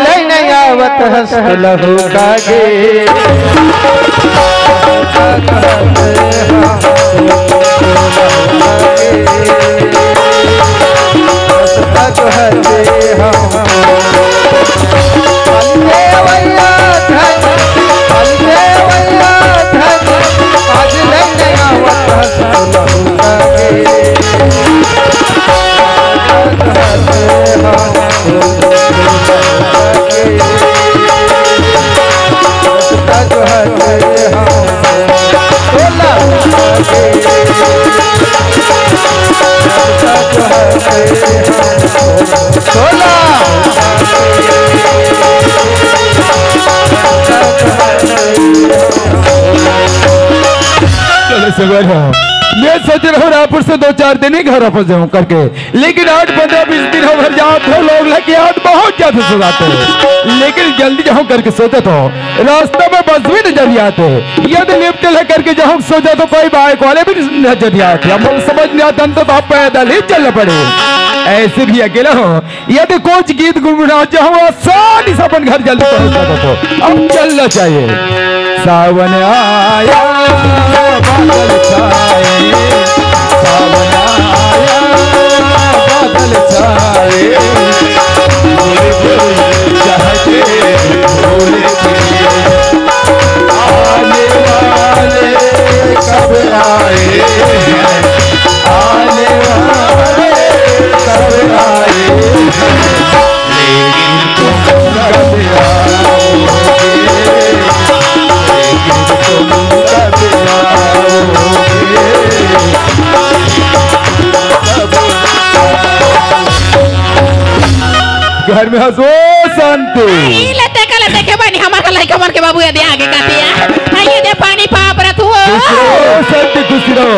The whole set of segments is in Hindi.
नहीं आवत हंस लहू कागे जो है आज नहीं आवत हंस लहू कागे मैं सोच रहा हूँ रायपुर से 2-4 दिन ही घर वापस जाऊँ करके, लेकिन 8-15-20 दिन हो घर जाओ तो लोग लगे हाथ बहुत ज्यादा सजाते हैं, लेकिन जल्दी जाऊँ करके सोचा तो रास्ता में बस भी नजर आते, यदि लिफ्ट लेकर के जाऊँ सोचा तो कोई बाइक वाले भी नजर आते, हम समझ नहीं आता तो आप पैदल ही चलना पड़े। ऐसे भी अकेला हो यदि कुछ गीत गुनगुना जाऊँ आसानी से अपन घर जल्दी पहुँच सकता तो अब चलना चाहिए। सावन आया बादल छाए, सावन आया बादल छाए, भोले भोले चाहते भोले आने वाले कब आए, आने वाले कब आए, लेकिन तुम कब घर में हंसो शांति लेते कल देखे बनी हमारा लड़का मर के बाबू यदि आगे काटिया ये दे पानी पाप रत हुआ शांति खुश रहो।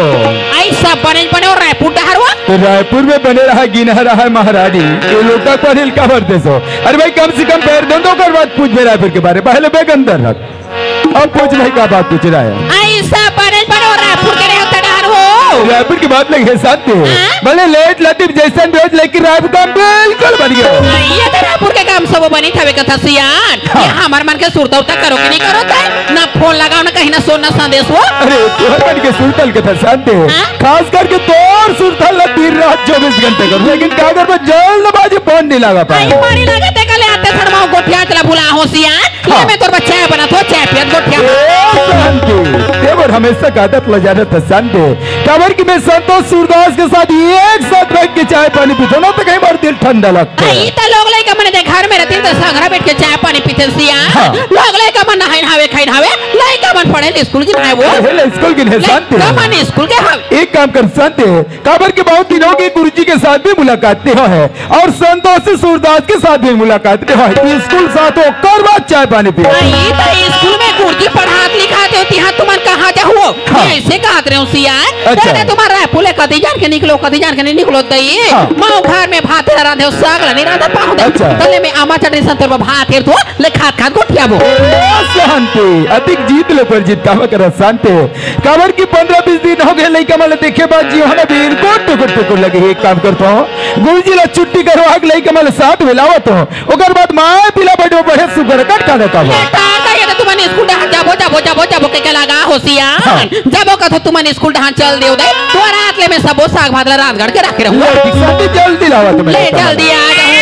ऐसा बने और रायपुर डहरवा तो रायपुर में बने रहा गिना रहा महारानी ये लोग पर हिल का भरते सो। अरे भाई कम से कम पैर दंदों कर बात पूछ मेरे रायपुर के बारे पहले बैग अंदर रख अब पूछ भाई क्या बात पूछ रहा है। ऐसा बने और रायपुर के रायपुर की बात लगी है साथ में भले लेट लतीफ जैसन भेज लेकिन रायपुर का बिल्कुल बन गया ये तो रायपुर के काम सब बनी था कथा सियान हमारे मन के सुरता उतर करो कि नहीं करो ना फोन लगाओ ना कहीं ना सोना संदेश हो। अरे तोहर मन के सुरतल के था शांति खास करके तोर सुरतल दिन रात 24 घंटे कर लेकिन कागज पर जल्दबाजी फोन नहीं लगा पाए मारी लगा ते कले आते शर्माओ गोठिया चला बुला हो सियान ले मैं तोर बच्चा बना तो चैंपियन गोठिया शांति देवर हमेशा आदत ल जाना था शांति खबर कि मैं संतोष सूरदास के साथ एक साथ बैठ के चाय पानी पीता ना तो कई बार दिल ठंडा लगता है। इतना लोग लेके मैंने देखा घर में रहते तो संगरा बैठ के चाय पानी पीते सिया लोग लेके मन नहाए नहावे खाई नहावे लाइका मन पढ़े स्कूल की नहाए वो स्कूल की नहीं शांति मन स्कूल के हम एक काम कर शांति खबर के बहुत दिनों के गुरुजी के साथ भी मुलाकात है और संतोष सूरदास के साथ भी मुलाकात है स्कूल साथ हो कर बाद चाय पानी पिए स्कूल में गुरुजी पढ़ाते लिखाते होती है तुम कहाँ जाओ ऐसे कहते रहे सिया तुम्हारा पुले कदी जान के निकलो तई मां घर में भात रांधे साग नहीं रांधा पाऊ दे तले में आमा चटनी संतर भात हेर तो ले खात गोठियाबो शांति अधिक जीत ले पर जीत कावा कर शांति कावर की 15-20 दिन हो गए लइका माले देखे बाद जी हमें बिल्कुल टुकुर लगे एक काम करता हूं गुरुजी ला छुट्टी करवा के लइका माले साथ मिलावत हो ओकर बाद मां पिला बड़ो बड़े सुगर कट का देता हो तुमने स्कूल डहां जाबो के लगा होशियार जाबो का तो तुमने स्कूल डहां चल देओ दे तो रात ले में सबो साग भात ला रात गड़ के रखे रहूं जल्दी जल्दी लावा तुम ले जल्दी आ जाओ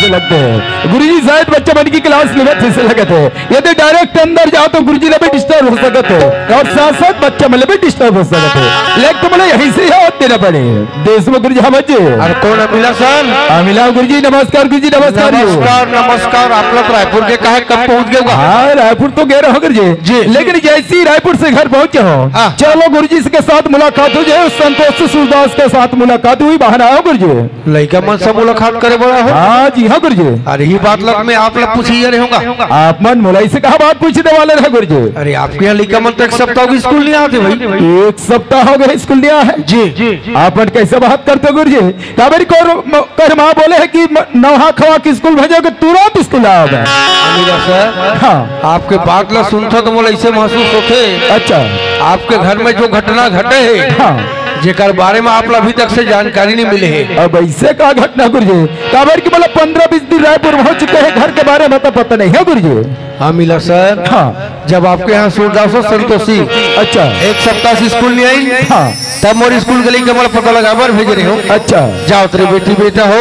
लगते हैं गुरुजी शायद बच्चा बन की क्लास लेवल से लगते हैं यदि डायरेक्ट अंदर जाओ तो गुरुजी ने भी डिस्टर्ब हो सकते हैं और साथ साथ बच्चा में भी डिस्टर्ब हो सकते हैं लेकिन तुम्हें यहीं से होते ना पड़े देश में गुरुजी हम बच्चे अरे कौन अमिला सर अमिला गुरुजी नमस्कार गुरुजी नमस्कार नमस्कार आप लोग रायपुर के कहा कब पहुंच गए हाँ रायपुर तो गए रहो गुरुजी जी लेकिन जैसे ही रायपुर से घर पहुंचे हो चलो गुरुजी के साथ मुलाकात हो जाए संतोष सूरदास के साथ मुलाकात हुई बाहर आओ गुरुजी लड़का मन से मुलाकात करे बड़ा हो हाँ जी हाँ गुरुजी अरे ही बात लग में आप लोग पूछिए रहे होगा। आप मन मुलाई से कहा बात पूछने वाले रहे गुरुजी। अरे आपके यहाँ लिखा मन तो एक सप्ताह की स्कूल नहीं आते भाई। एक सप्ताह हो गए स्कूल नहीं है जी। आप कैसे बात करते गुरुजी? काबरी कर माँ बोले है कि नहा खवा की स्कूल भेजोगे तुरंत स्कूल आओगे। हाँ आपके बात ला सुनता तो बोले ऐसे महसूस होते। अच्छा आपके घर में जो घटना घटे है हाँ जेकर बारे में आप अभी तक से जानकारी नहीं मिले है। अब ऐसे का घटना गुरुजी? काबर की बोला 15-20 दिन रायपुर पहुंच चुके हैं, घर के बारे में तो पता नहीं है गुरुजी। हाँ मिला सर। हाँ जब आपके यहाँ सूरदास संतोषी अच्छा एक सप्ताह से स्कूल नहीं आई हाँ तब मोरी स्कूल गली के हमारा पता लगा बार भेज रहे हो। अच्छा जाओ तेरे बेटी बेटा हो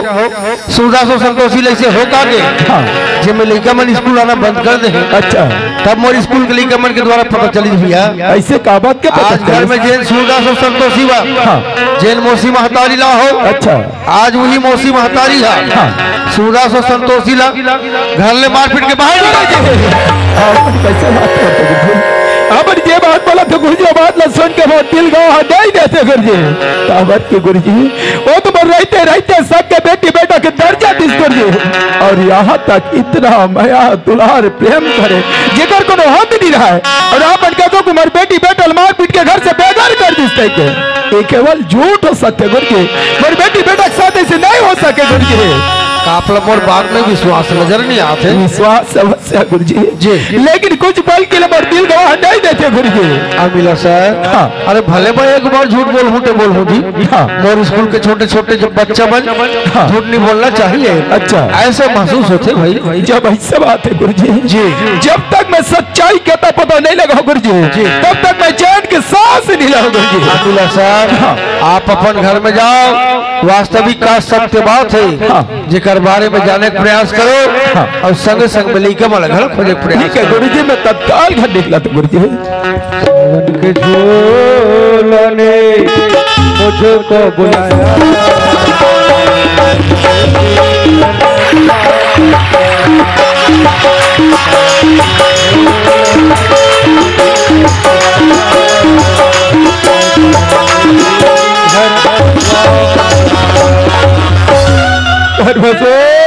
सूरदास संतोषी लैसे हो का के हाँ जब मैं लड़का मन स्कूल आना बंद कर दे। अच्छा तब मोरी स्कूल के लड़का मन के द्वारा पता चली भैया ऐसे का बात के आज घर में जैन सूरदास और संतोषी बा हाँ जैन मौसी महतारी ला हो। अच्छा आज वही मौसी महतारी ला हाँ सूरदास और संतोषी ला घर ले मारपीट के बाहर कैसे बात करते अब ये बात बोला तो गुरुजी बात ला सुन के बहुत दिल गाँव नहीं देते गुरुजी। काबत के गुरुजी वो तो रहते रहते सबके बेटी बेटा के दर्जा दिस गुरुजी और यहाँ तक इतना माया दुलार प्रेम करे जिगर को हद नहीं रहा है और आप कहते हो मेरी बेटी बेटा मार पीट के घर से बेघर कर दिस के ये केवल झूठ हो सकते गुरुजी। मेरी बेटी बेटा के साथ ऐसे नहीं हो सके गुरुजी। आप लोग और बात में विश्वास नजर नहीं आते। विश्वास समस्या गुरुजी जी लेकिन कुछ पल के लिए दिल गवाह नहीं देते गुरुजी। अमिला सर हाँ अरे भले भाई एक बार झूठ बोल हूँ जी। हाँ मोर स्कूल के छोटे छोटे जब बच्चा बन हाँ झूठ नहीं बोलना चाहिए। अच्छा ऐसे महसूस होते भाई जब ऐसे बात है गुरुजी जी जब तक मैं सच्चाई कहता पता नहीं लगा गुरुजी तब तक मैं चैन के सांस नहीं लगा गुरुजी। अमिला सर आप अपन घर में जाओ वास्तविक का सत्य बात है हाँ जेकर बारे में जाने का प्रयास करो हाँ और संगे संग में लेकर वाला घर खोजे प्रयास। ठीक है गुरुजी मैं तत्काल घर निकला तो गुरुजी के झोलने मुझको बुलाया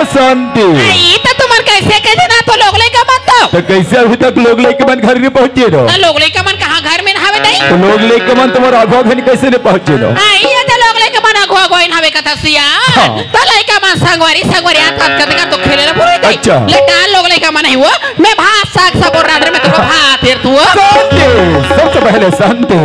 शांति तो तुम्हारे कैसे कैसे ना तो लोग लेकर मत तो कैसे अभी तक लोग लेके मन घर नहीं पहुंचे रो? लोग लेकर मन कहाँ घर में नहावे नहीं तो लोग लेके मन तुम्हारा अगवा घर कैसे नहीं पहुंचे रो? ये तो लोग लेकर मन अगवा गोइन हवे कथा सिया तो लेकर मन संगवारी संगवारी आता कद का तो खेले ना पूरे गई। अच्छा लेकिन लोग लेकर मन है वो मैं भात साग सब और राडर में तो भात फिर तू सबसे पहले शांति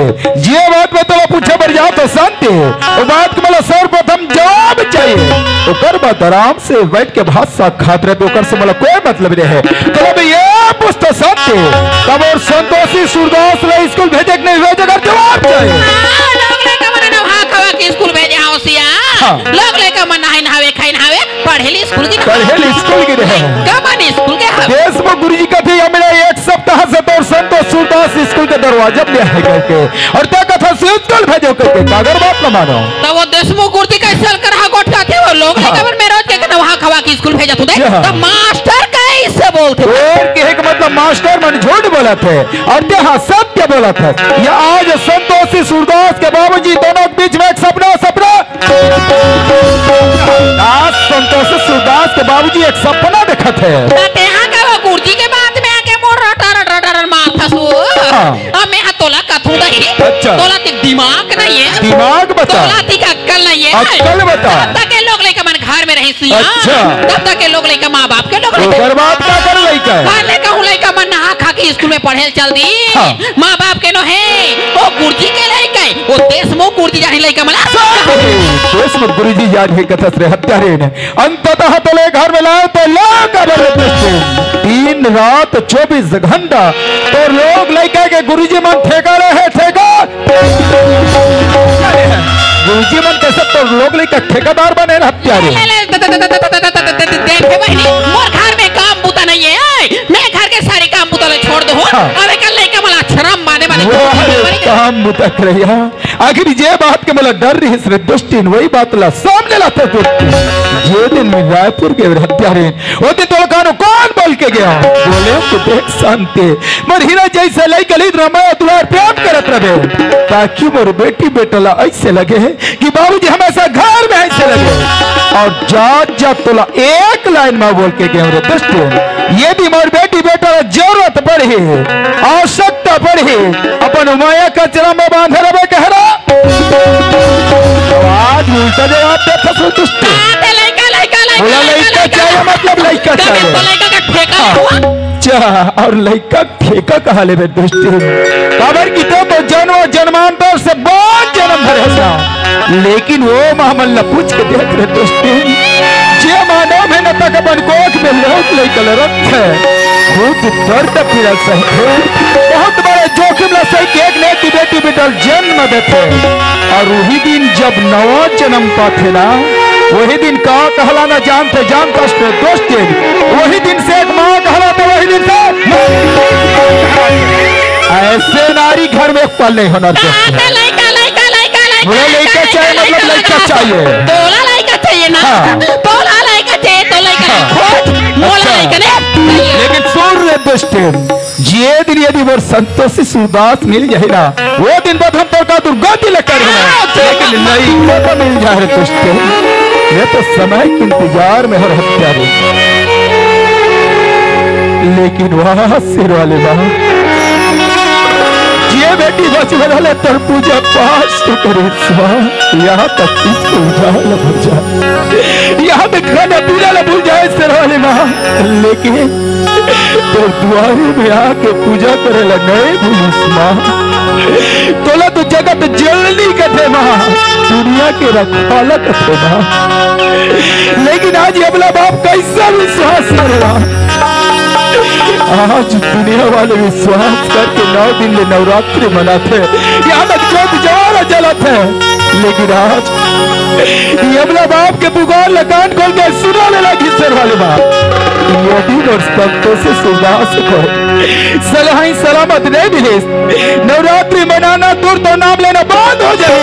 ये बात में तो पूछे पर जाओ तो शांति वो बात को मतलब सर्वप्रथम जवाब चाहिए तो कर बात आराम से बैठ के भात साग खाते रहे तो से मतलब कोई मतलब नहीं है तो ये पूछ तो शांति तब और संतोषी सूरदास ने स्कूल भेजे नहीं भेजे कर जवाब चाहिए। लोग लेकर मन नहा खवा के स्कूल भेजे हाउसिया लोग लेकर मन नहाए नहावे खाए नहावे पढ़ेली स्कूल की पढ़ेली स्कूल की रहे कमाने स्कूल के देश में गुरुजी का थी मेरा एक सप्ताह से तो संतोष सूरदास स्कूल के दरवाजे पे आए करके और त्या कथा से स्कूल भेजो करके कागर बात न मानो तो वो देशमुख कुर्ती कैसे कर हा गोठा थे वो लोग लेकर मेरा के नहा खवा के स्कूल भेजा तू तो मास्टर कैसे बोलते और के मतलब मास्टर मन झूठ बोला थे और यहाँ सत्य बोला था। ये आज संतोषी सूरदास के बाबूजी दोनों के बीच में एक सपना आज संतोषी सूरदास के बाबूजी एक सपना देखा थे यहाँ का वो कुर्सी के बाद में आके मोर रटर माथा सो अब मैं तोला कथू नहीं अच्छा तोला तिक दिमाग नहीं है दिमाग बता तोला तिक अक्कल नहीं है अक्कल बता तब तक के लोग लेकर मन घर में रही सिया अच्छा तब तक के लोग लेकर माँ बाप के लोग लेकर बात क्या कर लेकर घर लेकर हूँ लेकर मन नहा खा के स्कूल में पढ़े चल दी माँ बाप के नो है वो कुर्सी के लेकर वो देशमुख कुर्सी जाने लेकर मला देशमुख गुरुजी याद है कथा से हत्यारे ने अंततः तो ले घर में लाए तो लोग 3 रात 24 घंटा तो लोग लेकर के गुरुजी मन ठेका रहे ठेका गुरुजी मन कैसे तो लोग लेकर ठेकेदार बने हत्यारे देखे बहनी मोर घर में काम बूता नहीं है मैं घर के सारे काम बूता छोड़ दो अबे कल लेकर मला शर्म माने काम मुतक रहिया आखिर जे बात के मला डर रही है दुष्टिन वही बात ला सामने लाता तो ये दिन में रायपुर के हत्यारे वो दिन तो कानो कौन बोल के गया बोले तो देख शांति मर हीरा जैसे लाई गली रमाया दुलार प्यार करत रहे ताकि मोर बेटी बेटला ऐसे लगे कि बाबूजी हमेशा घर में ऐसे लगे और जात जात तोला एक लाइन में बोल के गया रे दुष्टिन ये भी मोर बेटी बेटा जरूरत पड़ी आवश्यकता पड़ी अपन माया का चरा में बांधे रहे कहरा आज उल्टा जवाब देता सो दुष्ट बोला लड़का चाहिए मतलब लड़का चाहिए और लड़का ठेका कहा ले दुष्ट खबर की तो जन्म जन्मांतर से बहुत जन्म भरे सा लेकिन वो मामला पूछ के देख रहे दुष्ट जे मानव में न तक अपन कोख में लोग लेकर रख है खुद दर्द पीड़ा सही बहुत बड़े जोखिम ला सही एक ने बेटी बेटल जन्म देते और वही दिन जब नवा जन्म पाते ना वही दिन का कहला ना जानते जान कष्ट दोस्त वही दिन से एक माँ कहला तो वही दिन से ऐसे नारी घर में पल नहीं होना चाहिए लड़का चाहिए मतलब लड़का चाहिए लेकिन सुन रे दोस्त जे दिन यदि वो संतोषी सुदास मिल जाए ना वो दिन बाद हम तो का दुर्गति लेकर लेकिन नहीं तो मिल जाए दोस्त ये तो समय के इंतजार में हो हत्या लेकिन वहां सिर वाले वहां ये बेटी बच वाले तर पूजा पाठ तो करे यहाँ तक पूजा भूल जाए यहाँ में खाना पीना न भूल जाए सिर वाले माँ लेकिन तो द्वारे में आके पूजा करे ला नहीं भूलिस माँ तोला तो जगत जल्दी कथे माँ दुनिया के रखवाला कथे माँ लेकिन आज अबला बाप कैसा विश्वास करेगा आज दुनिया वाले विश्वास करके 9 दिन में नवरात्रि मनाते यहाँ तक जोत जवारा जलाते लेकिन आज यमला बाप के पुकार लगान खोल के सुनाने लगी सर वाले बाप यदि वर्षों से सुदास को सलाही सलामत नहीं मिले नवरात्रि मनाना दूर तो नाम लेना बंद हो जाए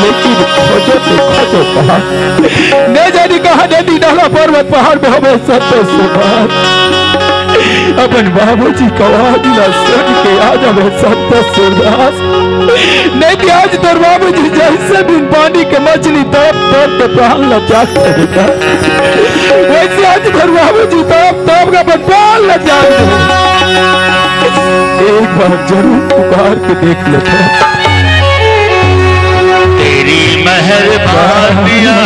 लेकिन खोजो तो खोजो पहाड़ नहीं जानी कहा नदी नाला पर्वत पहाड़ में हमें सत्य सुधार अपन बाबूजी कवादिला सुन के आज हमें सत्य सुरदास नहीं कि आज तेरे बाबूजी जैसे दिन पानी के मछली तप तप के प्राण लचाते देता वैसे आज तेरे बाबूजी तप तप का प्राण लचाते एक बार जरूर पुकार के देख लेते तेरी मेहरबानियां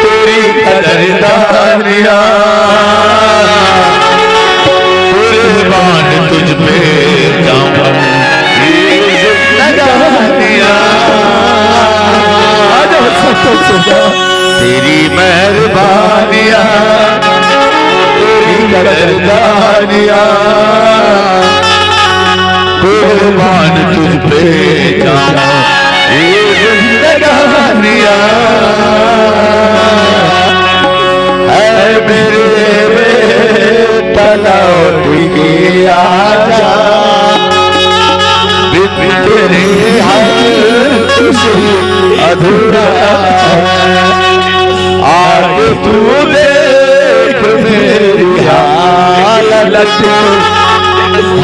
तेरी कदरदानियां कुर्बान तुझ पे जाऊं तेरी मेहरबानियां तेरी कदरदानियां कुर्बान तुझ पे जाऊं जिंदगानियां है मेरे बेटा लौट के आजा बिन तेरे हर खुशी अधूरा आगे तू देख मेरी हालत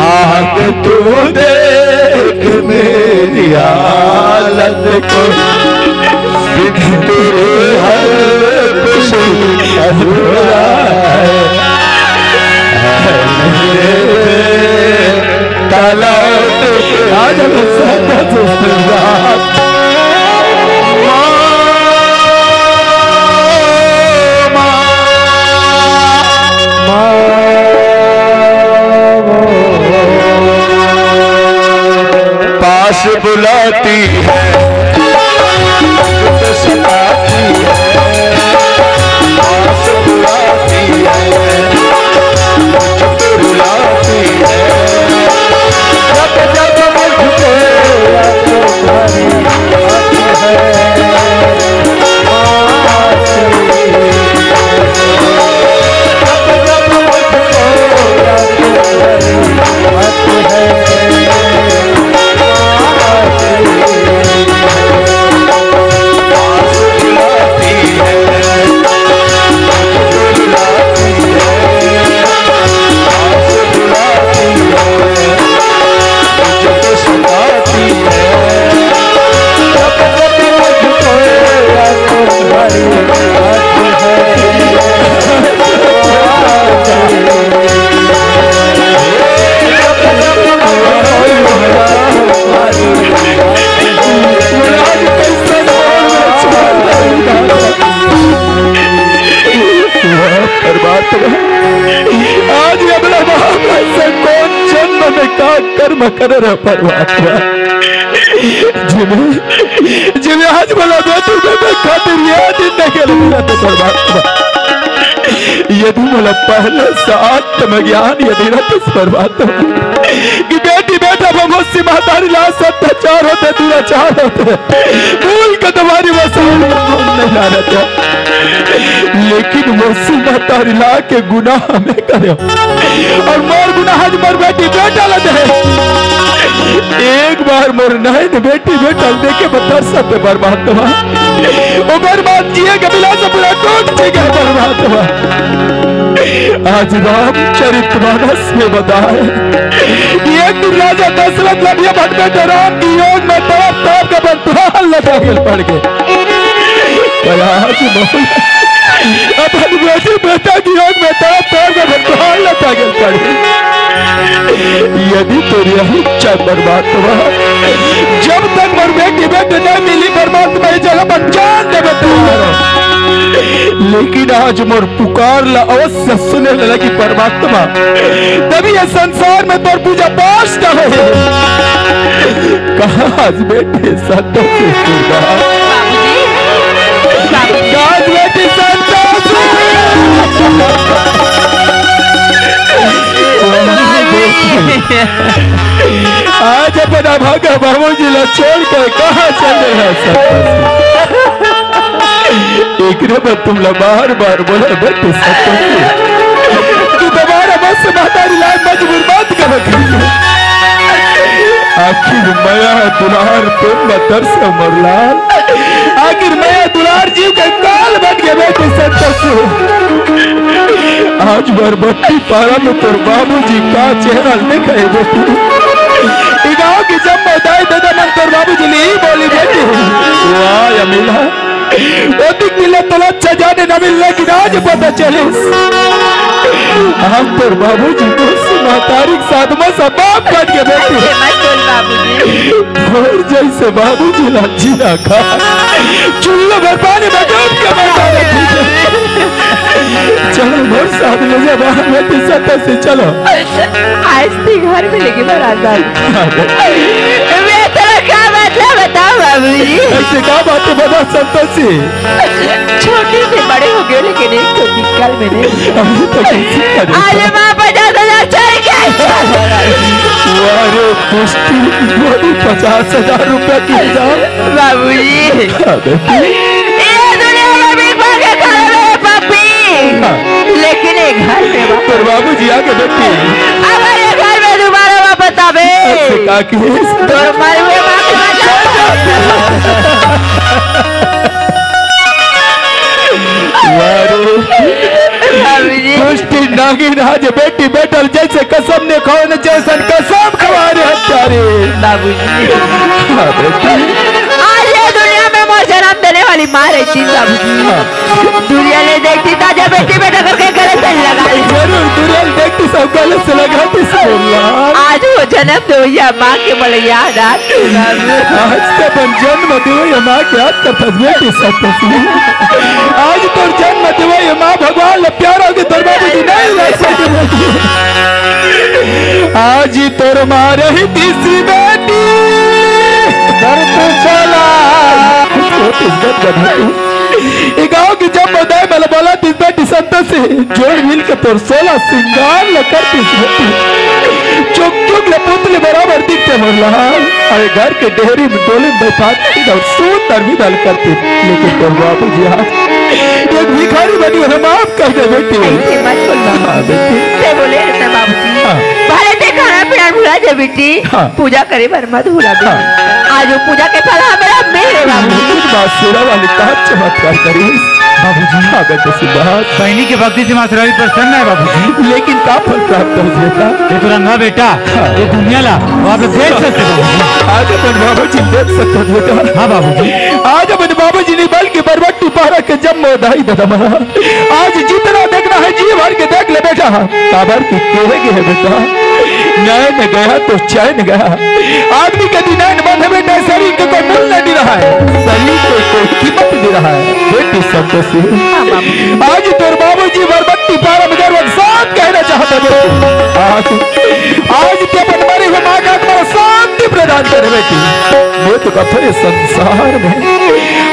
आगे तू देख मेरी हालत को बिन तेरे हर खुशी अधूरा है तलौट आज पास बुलाती है सताती है पास बुलाती है बुलाती है जब जब मुझको तुम्हारी आती है जब जब मुझको तुम्हारी आती है में का कर्म कर रहा परमात्मा जिन्हें आज बोला बेटी मैं खातिर याद ही नहीं कर मिला तो परमात्मा यदि मला पहले से आत्मज्ञान यदि रख परमात्मा कि बेटी बेटा मुझसे महतारी ला सत्याचार होते दुराचार होते भूल के तुम्हारी वसूल नहीं ला रहे लेकिन मुझसे महतारी ला के गुनाह में करे और मोर गुनाह मोर बेटी बेटा लगे एक बार मोर नहीं बेटी बेटा देखे बतर सब परमात्मा वो बर्बाद किए के बिला से पूरा टूट गया परमात्मा आज रामचरित मानस में बताए एक दिन राजा दशरथ लगे भट बेटे राम की योग में तड़प तड़प के बंधुआल लगा के पड़ गए आज अपन बेटे बेटा की योग में तड़प तड़प के बंधुआल लगा के पड़ गए यदि तेरी इच्छा परमात्मा जब तक मोर बेटी बेटे नहीं मिली परमात्मा ये जगह पर जान दे लेकिन आज मोर पुकार ला अवश्य सुने लगी परमात्मा तभी ये संसार में तोर पूजा पाठ न हो कहा आज बेटे संतोष आज बेटी संतोष आज अपना भागा बाबू जी ला छोड़ कर कहा चल रहा एक बार तुम बार बार बोला बेटे तू दोबारा बस महतारी लाल मजबूर बात कर आखिर माया दुलार तुम बतर से मरलाल आखिर माया दुलार जीव के काल बन गए बेटे संतोष आज बरबट्टी पारा में तोर बाबूजी का चेहरा दिखाए बेटी गाँव की जब दाई दादा मन तोर बाबूजी ने ही बोली बेटी वाह अमीला ओदिक मिले तो अच्छा जाने न मिलने की आज पता चले हम तोर बाबूजी को महतारी साधमा सा बाप काट के बेटी भोर जैसे बाबूजी लाची रखा चुल्लो भर पानी में डूब के बैठा चलो भोर साथ ले जा बाहर बेटी सत्ता से चलो आज ती घर में लेके बराबर मैं तेरा क्या मतलब बताओ बाबूजी ऐसे क्या बात बता संतोषी छोटे से बड़े हो गए लेकिन एक तो दिक्कत में नहीं अरे माँ 50,000 चल गए अरे पुष्टि 50,000 रुपया की जाओ बाबूजी ये दुनिया में भी भागे खड़े रहे पापी लेकिन एक घर में पर बाबूजी आगे बैठी हमारे घर में दोबारा वापस आवे तो मर हुए माँ पुष्टि नागिन आज बेटी बेटल जैसे कसम ने खाओ न जैसन कसम खवा रहे हत्यारे आज ये दुनिया में मोर जन्म देने वाली माँ रहती बाबूजी दुनिया ने देखती था जब बेटी बेटा करके गले से लगा ली जरूर दुनिया देखती सब गले से लगाती आज वो जन्म दो या माँ के बोले याद आती आज तक जन्म दो या माँ के याद कर बेटी सब आज तो जन्म दो या माँ भगवान ल प्यारा के दरबार में नहीं रह सकती आज तोर माँ रही तीसरी बेटी दर्द चला गाँव की जब बधाई मैंने बोला तीस बेटी संतोष से जोड़ मिल के तोर 16 सिंगार लकर तीस बेटी चुक चुक ले पुतले बराबर दिखते मरलाल अरे घर के डेहरी में डोले में बैठाती और सुंदर भी दल करती लेकिन तोर बाबू जी आज एक भिखारी बनी है माफ कर दे बेटी बोले बाबूजी खाना पीना भूला जा बेटी पूजा करे पर मत भूला आज वो पूजा के फल मेरा मेरे बाबू बात सेवा वाली कहा चमत्कार करी बाबूजी बहनी के भक्ति से मासरावी प्रसन्न है बाबूजी लेकिन का फल प्राप्त हो बेटा ये तो रंगा बेटा ये दुनिया ला आप लोग देख सकते हो आज अपन बाबूजी देख सकते हो बेटा हाँ बाबूजी आज अपन बाबूजी नहीं बल्कि बरबट्टी पारा के जब मोदाई दादा मरा आज जितना देखना है जी भर के देख ले बेटा काबर की कहेंगे है बेटा नैन गया तो चैन गया आदमी के दिन नैन बंधे बेटा शरीर के कोई मूल नहीं रहा है शरीर को कोई कीमत नहीं रहा है बेटी संतोषी आज तोर बाबूजी बरबट्टी पारा में गर्व साथ कहना चाहते बेटे आज बेटी अपन मरी हुई माँ का आत्मा को शांति प्रदान करे बेटी। मैं तो कथरे संसार में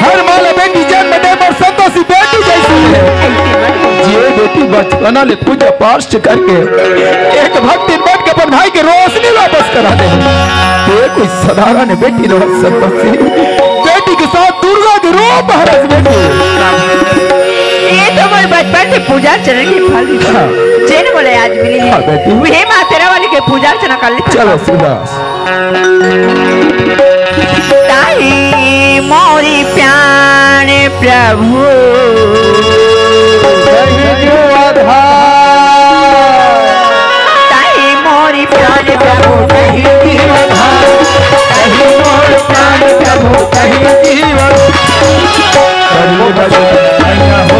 हर माला बेटी जन्म दे और संतोषी बेटी जैसी है। ये बेटी बचपना ले पूजा पाठ करके एक भक्ति बन के अपन भाई की रोशनी वापस करा दे। तो कोई साधारण बेटी रो संतोषी बेटी के साथ दुर्गा के रूप हरस बेटी। ये तो हमारे बचपन से पूजा अर्चना की फल जेन बोले आज मिली है। वही माँ तेरा वाली के पूजा अर्चना कर ली। चलो सुदास। ताई मोरी प्यार प्रभु ताई मोरी प्यार प्रभु कहीं मोर प्यार प्रभु कहीं जीवन मैया हो तेरा मैया हो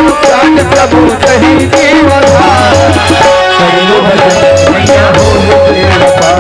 तेरा प्रभु कहीं जीवन मैया हो तेरा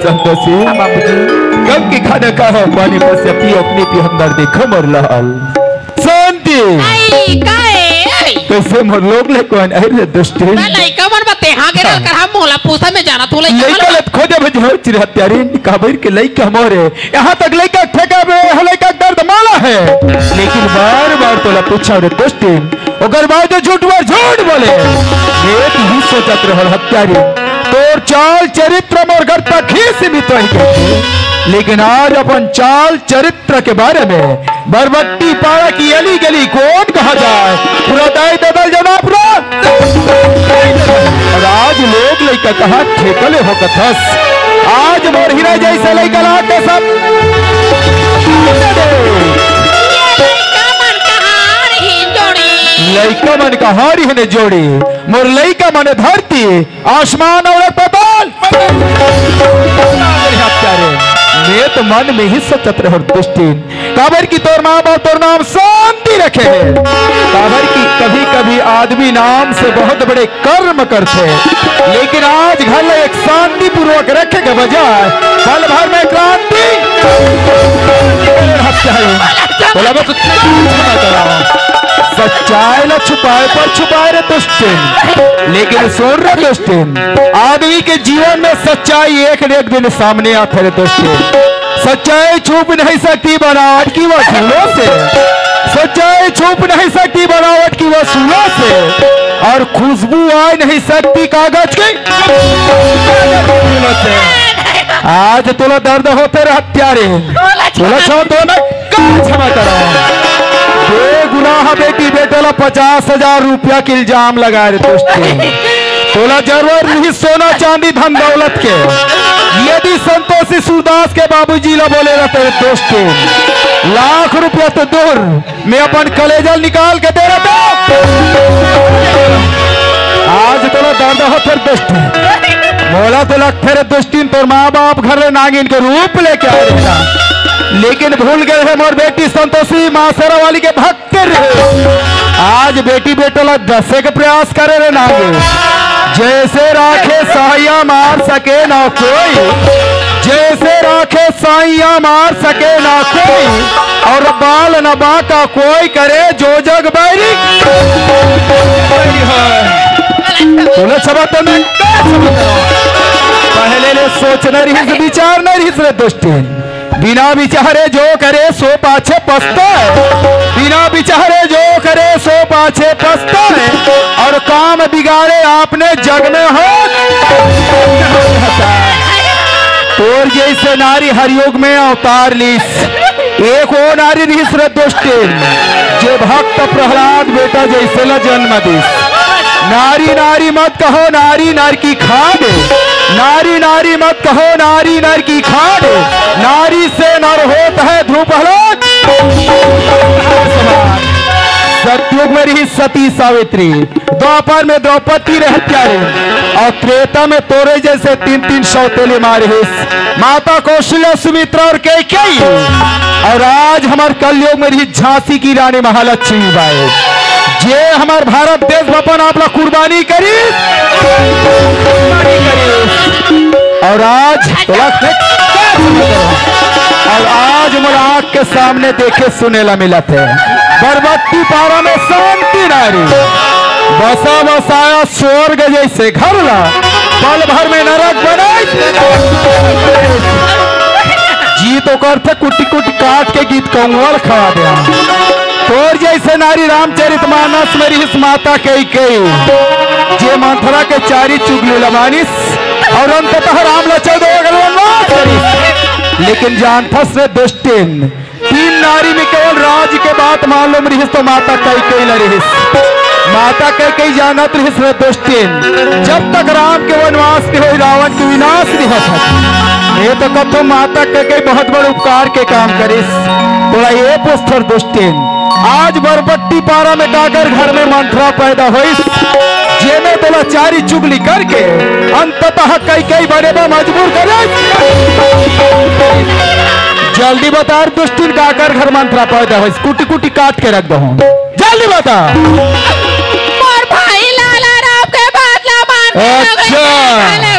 संतोषी कब की खाना कहा पानी पर से पियो अपनी पी हम दर्द खमर लाल शांति कैसे मोर लोग ले कौन अरे दुष्टी ना लइका मन बते हां गेल कर हम मोला पूछा में जाना तू लइका लत खोदे बज हो चिर हत्यारी काबर के लइका मोरे यहां तक लइका ठेका में लइका दर्द माला है लेकिन बार-बार तोला पूछा रे दुष्टी अगर बात झूठ बार झूठ बोले एक ही सोचत रहल हत्यारी तोर चाल चरित्र मोर घर तक ही सीमित रही लेकिन आज अपन चाल चरित्र के बारे में बरबट्टी पाड़ा की अली गली कौन कहा जाए पूरा दाई बदल जाना पूरा और आज लोग लइका कहा ठेकले हो कथस आज मोर हीरा जैसे लइका लाटे सब लइका मन का हारी है जोड़ी मोर लइका मन धरती आसमान और पताल मैं तो मन में ही सोचत रहो दुष्टी काबर की तोर माँ बाप तोर नाम शांति रखे है काबर की कभी कभी आदमी नाम से बहुत बड़े कर्म करते लेकिन आज घर में एक शांति पूर्वक रखे के बजाय पल भर में क्रांति सच्चाई न छुपाए पर छुपाए रे दुष्टिन लेकिन सुन रे दुष्टिन आदमी के जीवन में सच्चाई एक न एक दिन सामने आते रे दुष्टिन सच्चाई छुप नहीं सकती बनावट की वसूलों से सच्चाई छुप नहीं सकती बनावट की वसूलों से और खुशबू आ नहीं सकती कागज की से आज तुला दर्द होते रहे हत्यारे तुला तो ना क्षमा करो बेगुनाह बेटी बेटेला 50,000 रुपया के इल्जाम लगा रहे दोस्तों तोला जरूर नहीं सोना चांदी धन दौलत के यदि संतोषी सूरदास के बाबूजी ला बोले रहते दोस्तों लाख रुपया तो दूर मैं अपन कलेजल निकाल के दे रहा आज तोला दर्द हो फिर दोस्तों बोला तो लग फिर दोस्तीन तोर माँ बाप घर नागिन के रूप लेके आ रहे लेकिन भूल गए हैं मोर बेटी संतोषी माँ शेरा वाली के भक्त रहे आज बेटी बेटोला दसे के प्रयास करे रे नागे जैसे राखे साहिया मार सके ना कोई जैसे राखे साहिया मार सके ना कोई और बाल न बाका कोई करे जो जग बैरी बोले सब तो पहले ने सोचना रही विचार नहीं रही दोस्ती बिना विचारे जो करे सो पाछे पछता है, बिना विचारे जो करे सो पाछे पछता है, और काम बिगाड़े आपने जग में हो। तोर जैसे नारी हरियोग में अवतार लीस, एक वो नारी रीस दुष्टे जो भक्त प्रहलाद बेटा जैसे ल जन्म दिस। नारी नारी मत कहो नारी नर की खाद, नारी नारी मत कहो नारी नर की खाद, नारी से नर होता है ध्रुव प्रहलाद। सतयुग में रही सती सावित्री, द्वापर में द्रौपदी रह प्यारे, और त्रेता में तोरे जैसे 3-3 सौतेले मारे माता कौशल्या सुमित्रा और कैकेयी, और आज हमारे कलयुग में रही झांसी की रानी महालक्ष्मी बाई। जे हमार भारत देश बपन आपला कुर्बानी करी, और आज और आज मोर आँख के सामने देखे सुने ला मिला थे। बरबट्टी पारा में शांति नारी, बसा बसाया स्वर्ग जैसे घर ला, पल भर में नरक बनाई। जी तो करते कुटी कुटी काट के गीत कंगल खवा दिया। तोर जैसे नारी रामचरितमानस में रही माता कैकेयी, जे मंथरा के चारी चुगली लमानिस, और अंततः राम लचल लेकिन जानथस रे दुष्टिन 3 नारी में केवल राज के बात मालूम रही तो माता कैकेयी लरिस। माता कैकेयी जानत रही रे दुष्टिन, जब तक राम के वनवास नहीं हो रावण के विनाश नहीं हो सकता। ये तो कथो माता कैकेयी बहुत बड़े उपकार के काम करिस। थोड़ा ये पुस्तर दुष्टिन, आज बरबट्टी पारा में डागर घर में मंथरा पैदा हुई, जेने तोला चारी चुगली करके अंततः कैकेयी बड़े बा मजबूर करे। जल्दी बता दुष्टिन काकर घर मंथरा पैदा हुई, कुटी कुटी काट के रख दो, जल्दी बता। मोर भाई लाला राम के बादला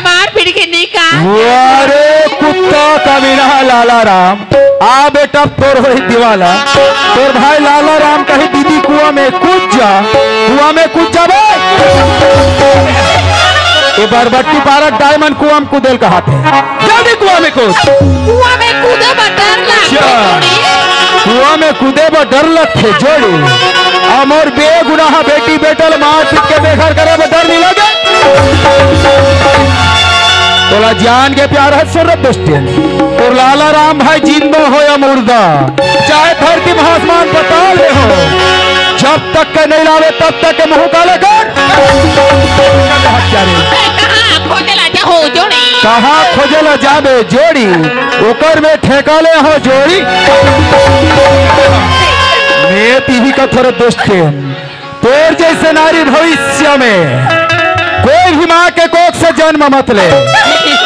मार पीट के निकाल। अरे कुत्ता कमीना लाला राम, आ बेटा तोर हो दीवाला, तोर भाई लाला राम कही दीदी कुआं में कूद जा, कुआं में कूद जा भाई। ये बरबट्टी पारा डायमंड कुआं में कूदेल का हाथ है, जल्दी कुआं में कूद। कुआं में कूदे बटर कुआं में कूदे ब डर लगते जोड़ी, और बेगुनाह बेटी बेटल मार पीट के बेघर करे ब डर नहीं लगे। तोला जान के प्यार है सुर दुष्टिन, और लाला राम भाई जिंदा हो या मुर्दा, चाहे धरती में आसमान बता ले हो, जब तक के नहीं लावे तब तक के मुंह काले कर। कहाँ खोजेला जाबे जोड़ी, ओकर में ठेकाले हो जोड़ी। मैं पीढ़ी का थोड़ा दुष्टिन, तोर जैसे नारी भविष्य में कोई भी माँ के कोख से जन्म मत ले,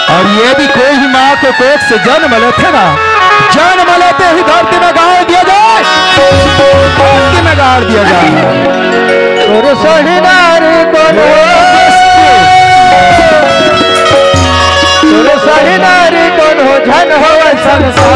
और ये भी कोई भी माँ के कोख से जन्म लेते ना, जन्म लेते ही धरती में गाड़ दिया जाए, धरती में गाड़ दिया जाए। तोर सही नारी कोनो, तोर सही नारी कोनो धन हो संसार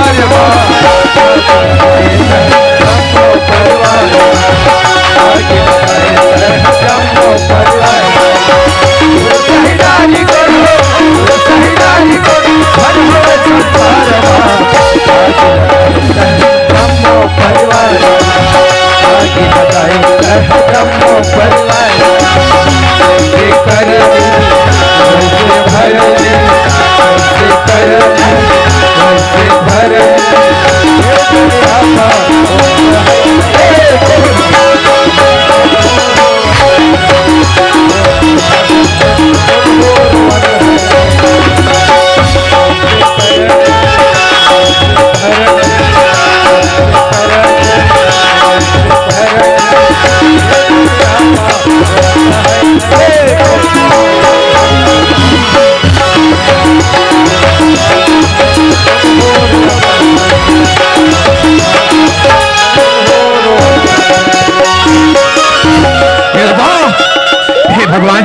भगवान,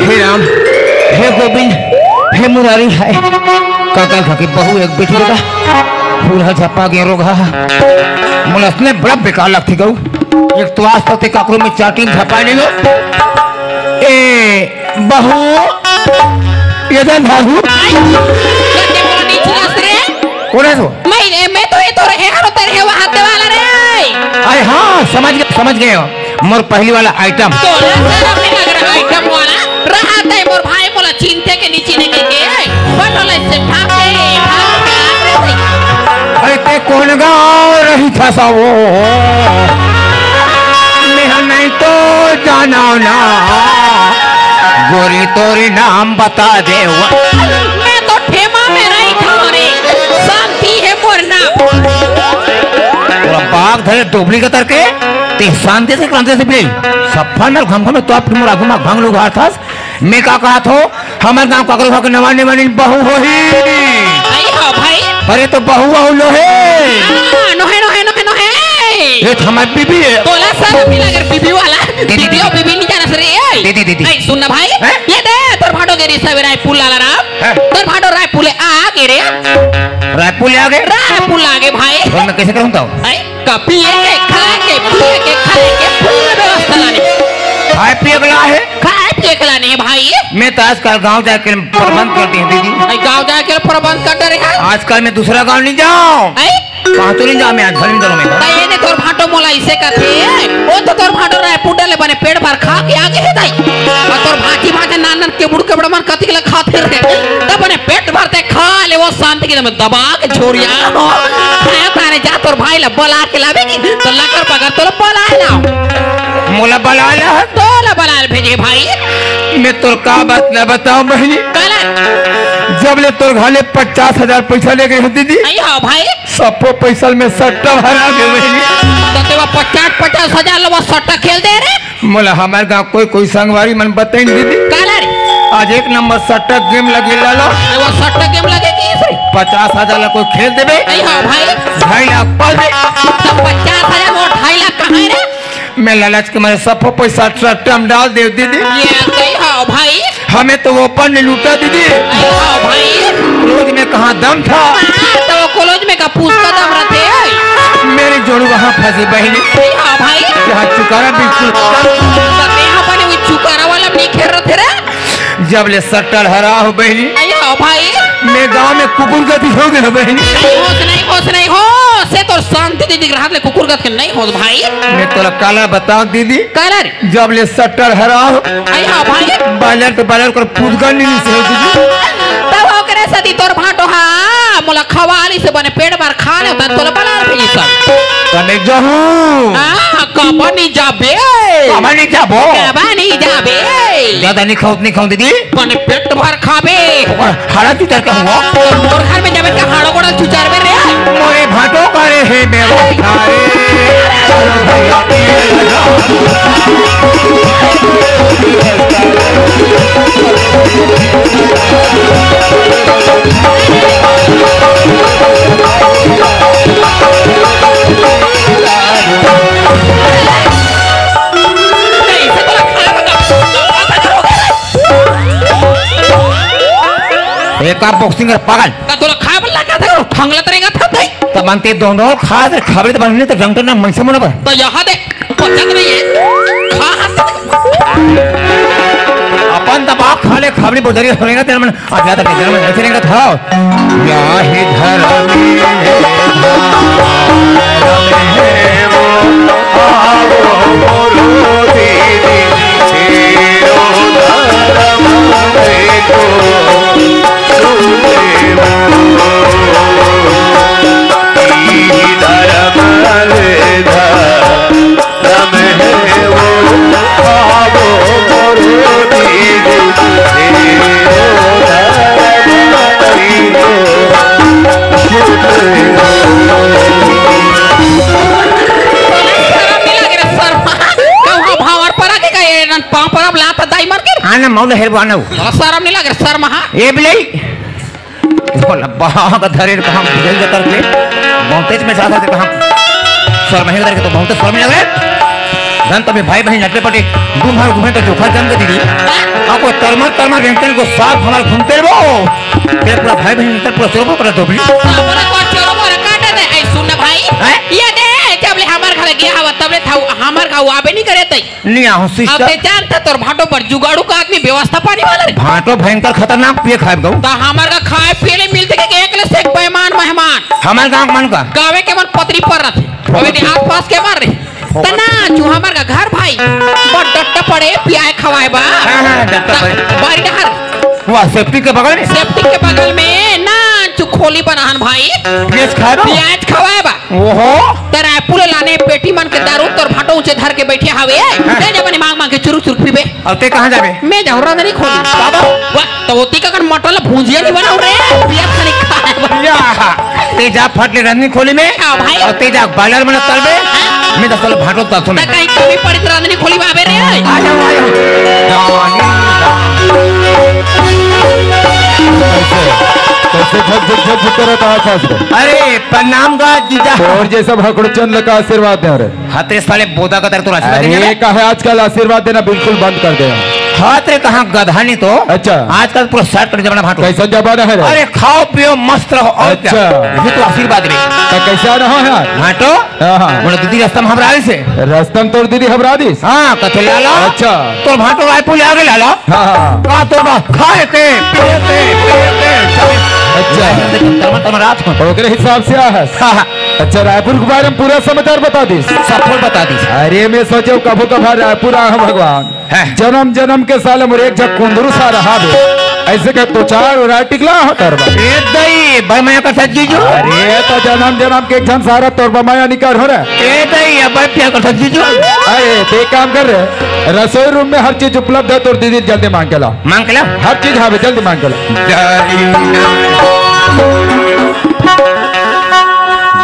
हे राम, हे गोविंद, हे मुरारी है काका खाके बहु एक बेटी बेटा पूरा झपा गया रोगा मुलस ने बड़ा बेकार लगती गऊ। एक तो आज तक काकरों में 4-3 झपा नहीं लो। ए बहू ये दन भागू कौन है तो? मैं तो ये तो रहे हरो तेरे वो हाथ वाला रे। अरे हाँ समझ गए हो मोर पहली वाला आइटम। तो शर्म नहीं लग रहा आइटम वाला रहा था मोर भाई मोला चिंते के नीचे नहीं के बनोला से भागे अरे ते कौन गाँव रही था सा वो मैं नहीं तो जाना ना गोरी तोरी नाम बता दे। मैं तो ठेमा में नहीं था रे शांति है मोर नाम। पूरा बाग धरे डोबली का तरके ते शांति से क्रांति से बिल सफा नल घम में तो आप मोरा घुमा भांग लोग हाथ था मैं का कहा थो हमारे गांव काकरो भाग नवाने वाली बहू हो ही भाई अरे तो बहू लोहे नोहे ये हमारी बीबी है। बोला सर मिला कर बीबी वाला दीदी और बीबी नहीं जाना सर दीदी ऐ सुन ना भाई ये दे तोर भाटो के रिसा राय पुल लाला राम तोर भाटो राय पुल आ के रे रायपुर आ गए रायपुर आ गए भाई और मैं कैसे करूँ तो कभी के खा के पिए के खाए के पूरा व्यवस्था लाने खाए पिए गला है खाए पिए के लाने भाई। मैं तो आजकल गांव जाके प्रबंध करती हूँ दीदी। गांव जाके प्रबंध कर रहे हैं आजकल मैं दूसरा गांव नहीं जाऊँ कहाँ तो नहीं जाऊँ मैं आज घर में जाऊँ ये ने तोर भाटो मोला इसे कहते वो तो तोर भाटो रायपुर डाले बने पेट भर खा के आगे है दाई और तोर भाटी भाटे नानन के बुड़ के बड़ा मन कथी के खाते रहे तब बने पेट भरते खा ले वो शांति के में दबा के छोड़िया है तारे जा तोर भाई ला बोला के लावेगी तो लकर पगर तो बोला ना मोला बला ला तो ला बोला भेजे भाई। मैं तोर का बात न बताऊं बहनी जब ले तोर घाले 50,000 पैसा ले गए दीदी हाँ भाई सबको पैसा में सट्टा भरा गए बहनी तो तेरा 50,000 लो सट्टा खेल दे रे मोला हमारे गाँव कोई संगवारी मन बताई दीदी आज 1 नंबर सट्टा गेम लगे लो वो सट्टा गेम लगे 50,000 कोई खेल देवे हाँ भाई 2.5 लाख पल दे 50,000 और 2.5 लाख कहाँ है रे मैं लालच के मारे सब पैसा सट्टा में डाल दे दीदी ये हाँ भाई हमें तो ओपन ने लूटा दीदी हाँ भाई रोज में कहाँ दम था तो वो कॉलेज में का पूछ का दम रहते हैं मेरी जोड़ वहाँ फंसी बहनी हाँ भाई यहाँ चुकारा बिल्कुल यहाँ पर वो चुकारा वाला नहीं खेल रहे थे रे जब ले सट्टा हरा हो बहनी हाँ भाई मैं गांव में कुकुर गति हो गए बहनी नहीं हो से तो शांति दीदी रात ले कुकुर गति नहीं हो भाई मैं तोरा काला बताओ दीदी कलर जब ले सट्टा हरा हो हाँ भाई बालर तो बालर कर पूजगा नहीं से दीदी तब हो करे सदी तोर भाटो हाँ मोला खवाली से बने पेट भर खा ले तब तोला बना रही सब तने जाऊं हाँ कबनी जाबे कबनी जाबो कबनी जाबे ज्यादा नहीं खाओ दीदी बने पेट भर खाबे हाड़ा चुचार का हुआ मोर घर में जाबे का हाड़ो गोड़ा चुचार में रे मोरे भाटो करे है मेरा एक आप बॉक्सिंग पागल का तोला खा बल्ला का था ठंगला तरेगा था तई तब बनते दोनों खा दे खबरे तो बनने तो डॉक्टर ने मन से मना पर तो यहाँ दे पचक नहीं है खा अपन दबा खा ले खबरी बोझरी होएगा तेरे मन आज तक तेरे मन ऐसे रहेगा था या ही धर्म है वो आओ बोलो दीदी तेरो धर्म है को सुने वो ही धर्म है धर्म है वो आओ बोलो दीदी तेरो धर्म है आना मौला हेरबाना शर्म नहीं लगे शर्म हाँ ए बिलाई बोला बाग धरे कहां जल कर के बहुतेज में साथ है कहां शर्म है करके तो बहुत शर्म लगे धन तब भाई बहन लटके पटे दू मार घूमे तो चोखा जम के दीदी आपको तरमा रेंटन को साथ हमार घूमते रहो तेरे पूरा भाई बहन तर पूरा चोरो पर डोबली हमरा को चोरो मोर काटे दे ऐ सुन भाई ये दे जब ले हमार घर गया हवा तब ले था हमार गांव आबे नहीं करे तई नहीं आहो सिस्टर अब ते जानता तोर भाटो पर जुगाड़ू का आदमी व्यवस्था पानी वाला रे भाटो भयंकर खतरनाक पिए खाए गौ ता हमार का खाए पिए ले मिलते के एक ले से बेईमान मेहमान हमारे गांव मन का गावे के मन पतरी पर रथे अबे दे आस पास के मार रे तना जो हमार का घर भाई बड़ डट्टा पड़े पियाए खवाए बा हां डट्टा पड़े बारी डहर वाह सेफ्टी के बगल में ना खोली बनाहन भाई प्याज खवाए बा ओहो तेरा पुल लाने पेटी मन के दारू तोर भाटो ऊंचे धर के बैठे हवे ले जा बने मांग मांग के चुरुक चुरुक पीबे और ते कहां जाबे मैं जहरा नहीं खोली बाबा वाह तो ओती का मटल भुजिया नहीं बनाऊ रे पियाज खाली खाए या ते जा फट ले रंदी खोली में भाई और ते जा बालर में तलबे मैं तो चल भाटो ता सुन कहीं कमी पड़ी रंदी खोली में आवे रे आ जाओ कैसे झक झक झक झक करत आवाज रे अरे प्रणाम गा जीजा और जैसा भकुड़चंद का आशीर्वाद दे रे हाथ रे साले बोदा का तर तो आशीर्वाद देने अरे का है आजकल आशीर्वाद देना बिल्कुल बंद कर दे हाथ रे कहां गधा नहीं तो अच्छा आजकल पूरा सेट कर जमाना भाटो कैसा जमाना है रे अरे खाओ पियो मस्त रहो और क्या अच्छा। ये तो आशीर्वाद रे तो कैसा रहा है भाटो हां बोले दीदी रास्ता में हमरा आई से रस्तम तोड़ दीदी हमरा दिस हां कथे लाला अच्छा तो भाटो रायपुर आगे लाला हां का तो खाए के पिए के अच्छा रात ओकरे हिसाब से आ है अच्छा रायपुर के बारे में पूरा समाचार बता दी सब बता दी अरे मैं सोचे कभू कभार रायपुर आ भगवान जन्म जन्म के साल मोर एक जग कुंदरू सा रहा बे ऐसे के तो चार और टिकला हो तरबा ए दई भाई मैं का जीजू अरे तो जन्म जन्म के जन सारा तोरबा माया निकाल हो रहा ए दई भाई क्या कर जीजू अरे ते काम कर रहे रसोई रूम में हर चीज उपलब्ध है तो दीदी जल्दी मांग के ला हर चीज हाँ जल्दी मांग के ला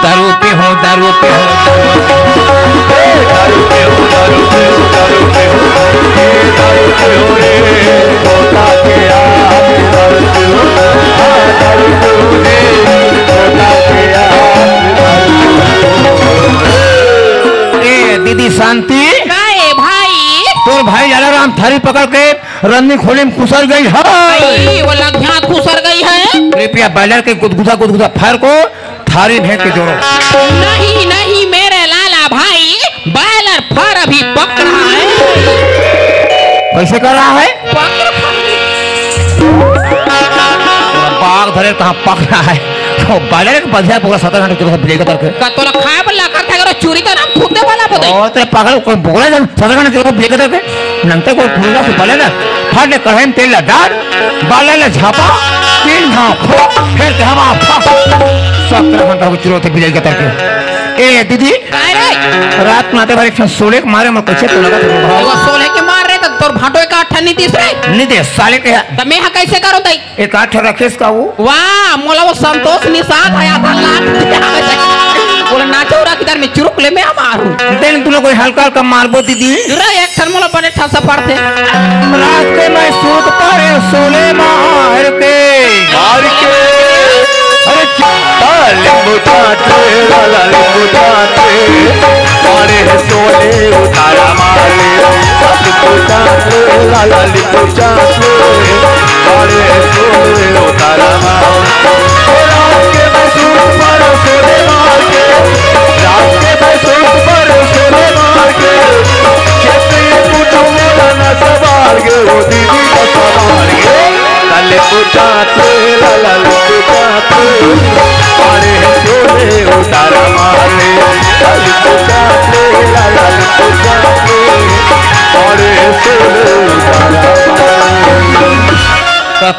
दारू पे हो दारू पे हो दारू पे हो दारू पे हो दारू पे हो दारू पे हो रे होता के आप दारू पे हो दारू पे हो रे होता के आप ए दीदी शांति काहे भाई तोर भाई लाला राम थारी पकड़ के रन्नी खोले में कुसर गई है वो लग्या कुसर गई है कृपया बैलर के गुदगुदा फायर को थारी भेंट के जोड़ो नहीं नहीं मेरे लाला भाई बैलर फर अभी पक रहा है कैसे कर रहा है पक रहा है बाघ धरे कहाँ पक रहा है तो बैलर के बधिया पूरा 17 घंटे के ब्रेक करके का तोला खाए बल्ला करता करो चोरी तो नाम खुदे वाला बोले और तेरे पागल कोई बोला जन 17 घंटे के ब्रेक करके नंते को फूलना से बले ना फाड़ ले कढ़ाई में तेल ला डाल बाले ले झापा तीन घाव फिर के हवा 17 घंटा को चुरो थे बिजली के तरके ए दीदी रात में आते बार एक सोले के मारे मर कैसे तो लगा वो सोले के मार रहे तो तोर भाटो एक आठ नहीं तीसरे नहीं दे साले के तो मैं कैसे करो दई एक आठ रखे इसका वो वाह मोला वो संतोष निषाद आया था लाख बोले नाचो रहा किधर में चुरुक ले मैं मारू दिन तू कोई हल्का हल्का मारबो दीदी रे एक क्षण मोला बड़े ठसा पड़ते रात के मैं सूत पारे सोले मार के अरे लिंबू चाटे लाला लिंबू चाटे मारे सोले उतारा मारे लिंबू चाटे लाला लिंबू चाटे मारे सोले उतारा मारे रात के मैं सूट पर सोले मार के रात के मैं सूट पर सोले मार के कैसे पूछो मोला न सवाल के वो दीदी का सवाल के लिंबू चाटे लाला लिंबू चाटे मारे सोले उतारा मारे लिंबू चाटे लाला लिंबू चाटे मारे सोले उतारा मारे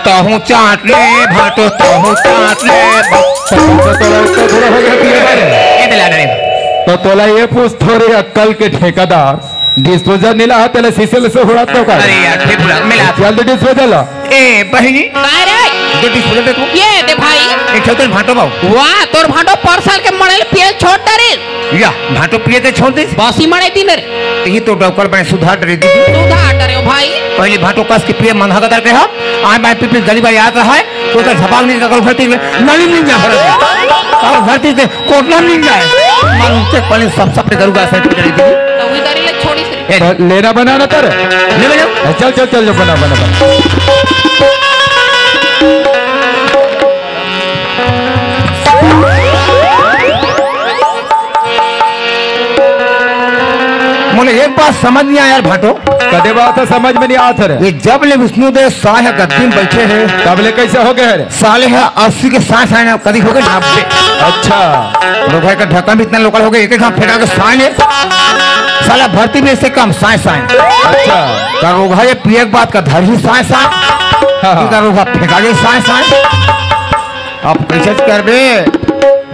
तहु चाट ले भाटो तहु चाट ले तो तोला ये पूछ थोड़ी अक्कल के ठेकेदार डिस्पोजल नीला हाथ तेरे शीशे से उड़ाते हो का अरे यार ठीक बुला मिला जल्दी डिस्पोजल ए बहनी अरे जो डिस्पोजल दे तू ये दे भाई एक छोटे भाटो बाऊ वाह तोर भाटो परसाल के मड़ेल पिए छोड़ डरे या भाटो पिए के छोड़ दे बासी मड़े दिन रे यही तो डॉक्टर बने सुधार डरे दीदी सुधा डरे भाई पहले भाटो कस के पिए मन हगा करके हम आए बाय पिपी गली बार याद रहा है तो का झपाक नहीं का भर्ती में नली नहीं जा भरा और भर्ती से कोटला नहीं जाए मालूम से पहले सब पे करूंगा सेट कर दीदी तो इधर ले छोड़ी से लेना बनाना तर ले ले चल चल चल बना बना बना मुझे एक बात समझ नहीं आया यार भाटो। कदे बात है समझ में नहीं आता रे। ये जब ले विष्णुदेव साह गद्दी में बैठे हैं तब ले कैसे हो गए रे? साले है 80 के साथ आए कभी हो गए 90। अच्छा लोग का ढक्कन भी इतना लोकल हो गए एक हम फेंका के साए ने साला भर्ती भी इससे कम साए साए। अच्छा का रोगा ये पिए बात का धर ही साए साए का रोगा फेंका के साए साए। अब कैसे करबे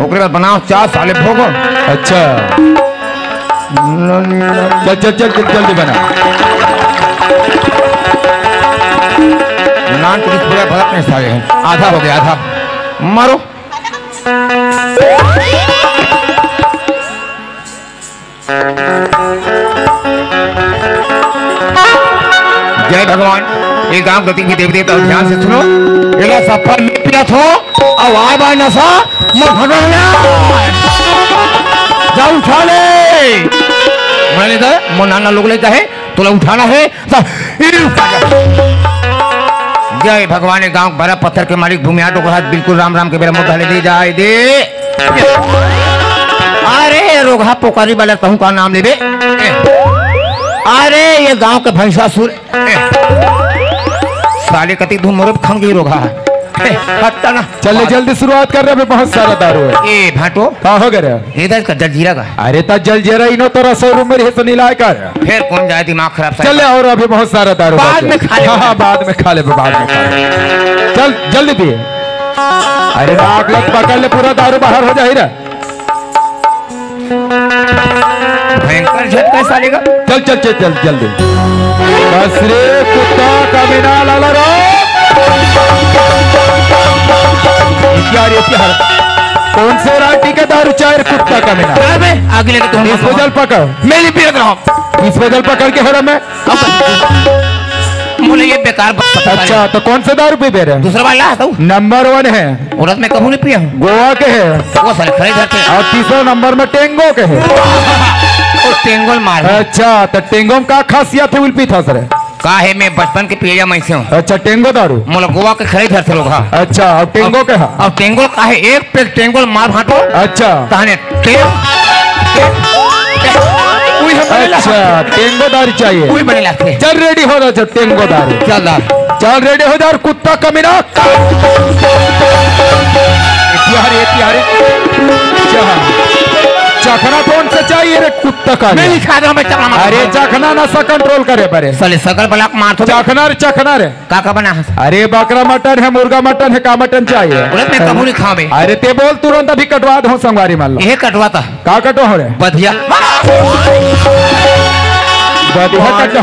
ओकरे बाद बनाओ 4 साले भोगो। अच्छा चल चल चल चल जल्दी बना। नान पुलिस पूरा भरत में साले हैं आधा हो गया आधा मारो। जय भगवान। ये गांव गति की देवी देवता ध्यान से सुनो। ये सफर में पिया थो आवाज बाय नसा मत भगवान जाओ उठा ले। मैंने कहा मो नाना लोग लेता है तो उठाना है। जय भगवान। गांव बड़ा पत्थर के मालिक भूमि आटो का हाथ बिल्कुल राम राम के बेरा मुँह ढाले दे जाए दे। अरे रोगा पोकारी वाला कहूँ का नाम ले बे। अरे ये गांव के भैंसासुर साले कति धूम मोर खंगी रोगा हटता ना। चल जल्दी शुरुआत कर रहे हैं। बहुत सारा दारू है। ए भाटो कहाँ हो गया? इधर का जलजीरा का। अरे ता जल जरा इनो तो रसोई रूम में रहे तो नहीं लाए कर। फिर कौन जाए दिमाग खराब सा। चल और अभी बहुत सारा दारू बाद में खा ले। हाँ बाद में खा ले बाद में खा ले। चल जल्दी दिए। अरे नाक लग पकड़ ले पूरा दारू बाहर हो जाए। भयंकर झटका साले का। चल चल चल चल जल्दी। बस रे कुत्ता कमीना लाला रो। यार ये क्या कौन से राटी के दारू चाय कुत्ता कमीना। आगे लेके तुम इस बदल पकड़। मैं नहीं पी रहा हूँ। इस बदल पकड़ के हरा मैं। मुझे ये बेकार बात। अच्छा तो कौन सा दारू पी दे रहे? दूसरा वाला आता हूँ। नंबर 1 है। औरत में कभी नहीं पिया हूँ। गोवा के है। वो साले खड़े धरते। और तीसरा नंबर में टेंगो के है। और टेंगोल मार। अच्छा तो टेंगो में का खासियत है उल्पी था सर? का है मैं बचपन के पिया मैं से हूँ। अच्छा टेंगो दारू। मोला गोवा के खड़े धरते लोग। हाँ अच्छा और टेंगो के है। और टेंगोल का है एक पेट टेंगोल मार भाटो। अच्छा ताने अच्छा टेंगो दारू चाहिए। कोई बने लगते। चल रेडी हो जा टेंगो दारू। चल दार चल रेडी हो जा कुत्ता कमीना। चखना कौन से चाहिए रे कुत्ता का? मैं नहीं खा रहा मैं चखना। अरे चखना नशा कंट्रोल करे परे। साले सकल ब्लॉक मार तो चखना रे का बना है। अरे बकरा मटन है मुर्गा मटन है का मटन चाहिए? उलट में कबू नहीं खावे। अरे ते बोल तुरंत अभी कटवा दो संगवारी मान लो। ये कटवाता का कटो हो रे? बधिया बधिया कटो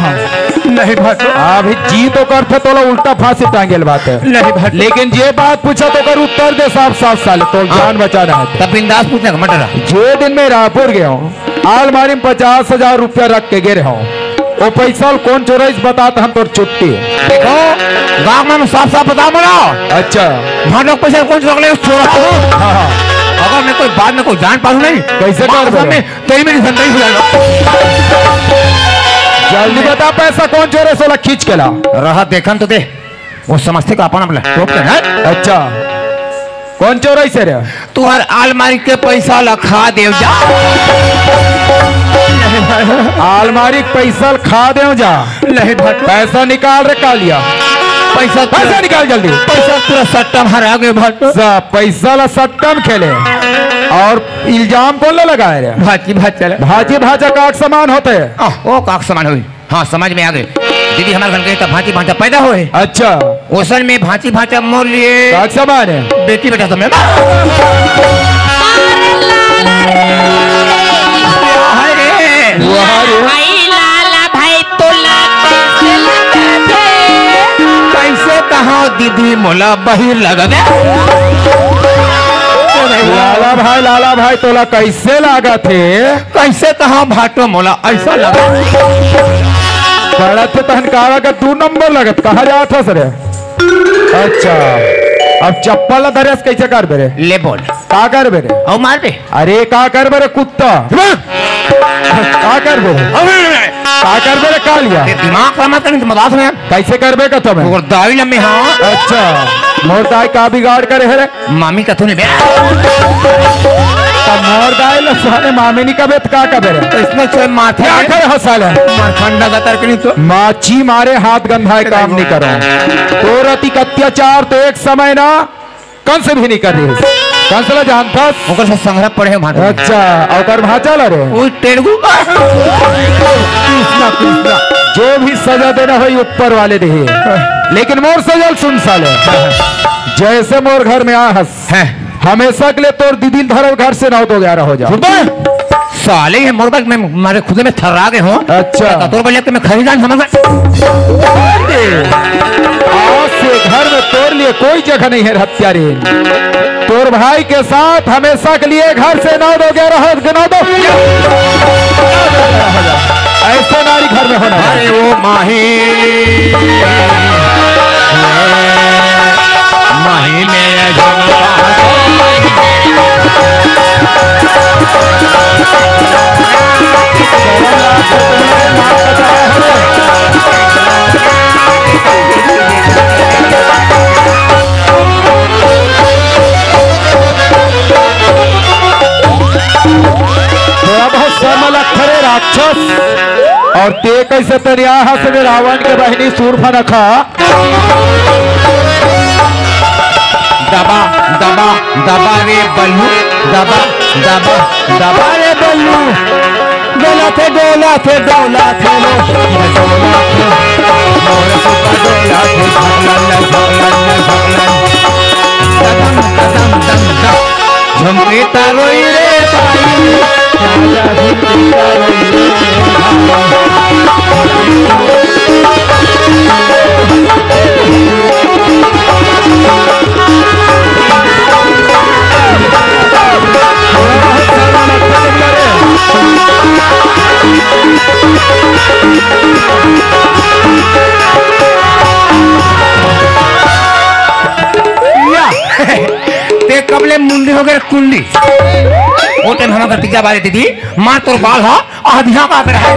नहीं भाटो। अभी जी तो करते तो उल्टा फांसी टांगेल बात है नहीं भाट। लेकिन ये बात पूछा तो कर उत्तर दे साफ साफ साले तो जान बचाना है। तब बिंदास पूछने का मटर। जो दिन में रायपुर गया हूँ आलमारी में 50,000 रुपया रख के गिरे हूँ। वो पैसा कौन चोरा इस बताता हम तो छुट्टी। देखो गाँव में साफ साफ बता बोला। अच्छा भाटो पैसा कौन चोरा ले छोड़ा। हाँ अगर मैं कोई बाद में कोई जान पाऊँ नहीं कैसे कर तेरी मेरी जिंदगी हो जाएगा। जल्दी बता पैसा कौन चोरे सोला खींच के ला। रहा देखन तो दे वो समझते का अपन अपना टोप के है। अच्छा कौन चोरा से रे? तू हर अलमारी के पैसा लखा देव जा। अलमारी पैसा खा दे जा। नहीं भाट पैसा निकाल रे कालिया। पैसा निकाल जल्दी। पैसा पूरा सट्टा हरा गए भाट। पैसा ला सट्टा में खेले और इल्जाम कौन ला लगाए रे? भाजी भाज चले भाजी भाजा काक समान होते हैं। ओ काक समान हुई। हाँ समझ में आ गए। दीदी हमारे घर गए तब भांति भांचा पैदा हुए। अच्छा ओसन में भांति भांचा मोल लिए काक समान है। बेटी बेटा समय कैसे कहा दीदी मोला बही लगा। लाला भाई तोला कैसे लागा थे? कैसे कहा भाटो मोला ऐसा लगा। बड़ा थे तहनकारा का 2 नंबर लगत कहा जाता सर। अच्छा अब चप्पल धरेस कैसे कर बेरे? ले बोल का कर बेरे? और मार पे। अरे का कर बेरे कुत्ता? का कर बेरे? का कर बेरे कालिया? दिमाग खराब करने मजाक में कैसे कर बे का तुम्हें? और दाई लम्बे। हाँ अच्छा मोर दाई का बिगाड़ करे है रे? मामी का तूने तब मोर गाय लसवाने मामेनी का बेत का बेरे तो इसमें से माथे क्या करे हसाल है मारखंडा का तर्क नहीं तो माची मारे हाथ गंधाए काम नहीं करो तो रति का अत्याचार तो एक समय ना कंस भी नहीं कर रही कंस ला जानता ओकर से संग्रह पड़े हैं भाटे अच्छा और भाचल रे वो तेलुगु कृष्णा कृष्णा जो भी सजा देना हो ऊपर वाले दे लेकिन मोर सजल सुन साले जैसे मोर घर में आ हस है हमेशा के लिए तोर दीदी धर्म घर से 9-11 हो जा साले है मोर में मारे खुद में थर्रा गए हो अच्छा तोर बोले कि मैं खरीदान समझ आज से घर में तोर लिए कोई जगह नहीं है हत्यारे तोर भाई के साथ हमेशा के लिए घर से 9-11 गिना दो ऐसे नारी घर में होना अरे वो माही माही में थोड़ा बहुत समल अक्षरे राक्षस और ते कैसे तरिया से रावण के बहनी सूर्पनखा दबा दबा दबा रे बल्लू दबा दबा दबा रे बल्लू डोला थे डोला थे डोला थे डोला थे मोर सुपा डोला थे भगलन भगलन भगलन दम दम दम दम झुमके तारोई रे भाई राजा झुमके तारोई रे ते कबले मुंडी हो गए कुंडी वो टाइम हम करती क्या बात दीदी मां तोर बाल हो आधिया का पे रहा